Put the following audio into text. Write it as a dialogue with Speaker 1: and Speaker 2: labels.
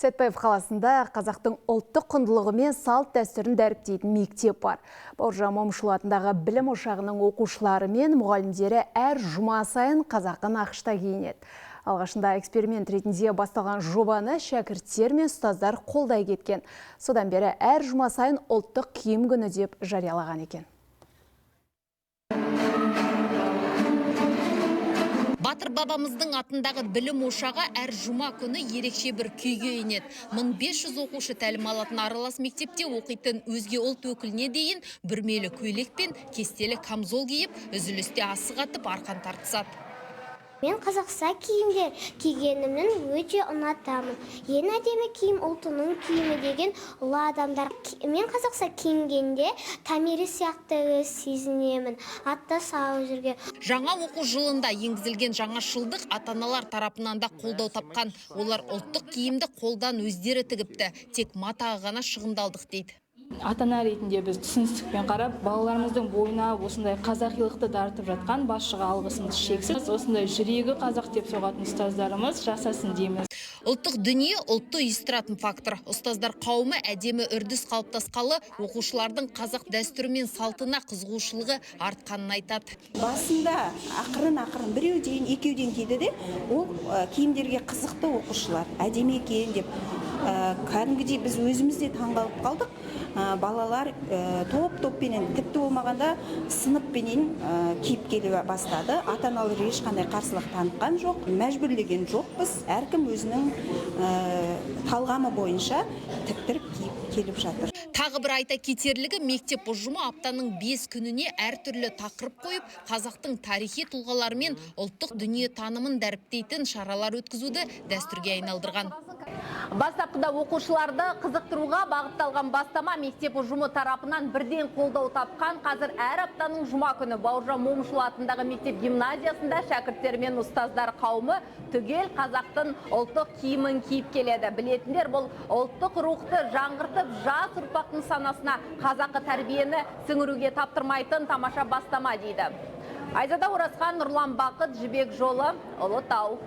Speaker 1: Сәтбаев қаласында қазақтың ұлттық құндылығы мен салт дәстүрін дәріптейтін мектеп бар. Бауыржан Момышұлы атындағы білім ошағының оқушылары мен мұғалімдері әр жұма сайын қазақы нақышта киінеді. Алғашында эксперимент ретінде басталған жобаны шәкірттер мен ұстаздар қолдай кеткен. Содан бері әр жұма сайын ұлттық киім күні деп жариялаған екен.
Speaker 2: Батыр бабамыздың атындағы білім ошағы әр жұма күні ерекше бір күйге енеді. 1500 оқушы тәлім алатын аралас мектепте оқитын өзге ұлт өкіліне дейін бүрмелі көйлек пен кестелі камзол киіп, үзілісте асық атып арқан тартысады.
Speaker 3: Мен қазақша киімдер кигенімнен өте ұнатамын. Ең әдемі киім ұлтының киімі деген ұлы адамдар. Мен қазақша киінгенде томирис сияқты сезінемін. Атта сау жүрген.
Speaker 2: Жаңа оқу жылында енгізілген жаңашылдық ата-аналар тарапынан да қолдау тапқан. Олар ұлттық киімді қолдан өздері тігіпті. Тек матаға ғана шығындалдық дейді.
Speaker 4: Ата-ана ретінде біз түсіністікпен қарап, балаларымыздың бойына осындай қазақилықты дарытып жатқан басшыға алғысымыз шексіз. Осындай жүрегі қазақ деп соғатын ұстаздарымыз жасасын дейміз.
Speaker 2: Ұлттық дүние ұлтты үйістіратын фактор. Ұстаздар қауымы әдемі үрдіс қалыптасқалы, оқушылардың қазақ дәстүрі мен салтына қызығушылығы артқанын айтады.
Speaker 5: Басында ақырын біреуден, екеуден дейді де, ол киімдерге қызықты оқушылар, әдемі екен деп. Кәдімгідей біз өзімізде таңғалып қалдық. Балалар топ-топпенен, тіпті болмағанда сыныппенен киіп келе бастады. Ата-аналар ешқандай қарсылық танытқан жоқ, мәжбүрлеген жоқпыз. Әркім өзінің талғамы бойынша тіктіріп киіп келіп жатыр.
Speaker 2: Тағы бір айта кетерлігі, мектеп ұжымы аптаның 5 күніне әртүрлі тақырып қойып, қазақтың тарихи тұлғалары мен ұлттық дүние танымын дәріптейтін шаралар өткізуді дәстүрге айналдырған.
Speaker 6: Бастапқыда оқушыларды қызықтыруға бағытталған бастама мектеп ұжымы тарапынан бірден қолдау тапқан. Қазір әр аптаның жұма күні Бауыржан Момышұлы атындағы мектеп гимназиясында шәкірттер мен ұстаздар қауымы түгел қазақтың ұлттық киімін киіп келеді. Білетіндер, бұл ұлттық рухты жаңғыртып, жас ұрпақтың санасына қазақы тәрбиені сіңіруге таптырмайтын тамаша бастама дейді. Айзада Оразхан, Нұрлан Бақыт, Жібек жолы, Ұлытау.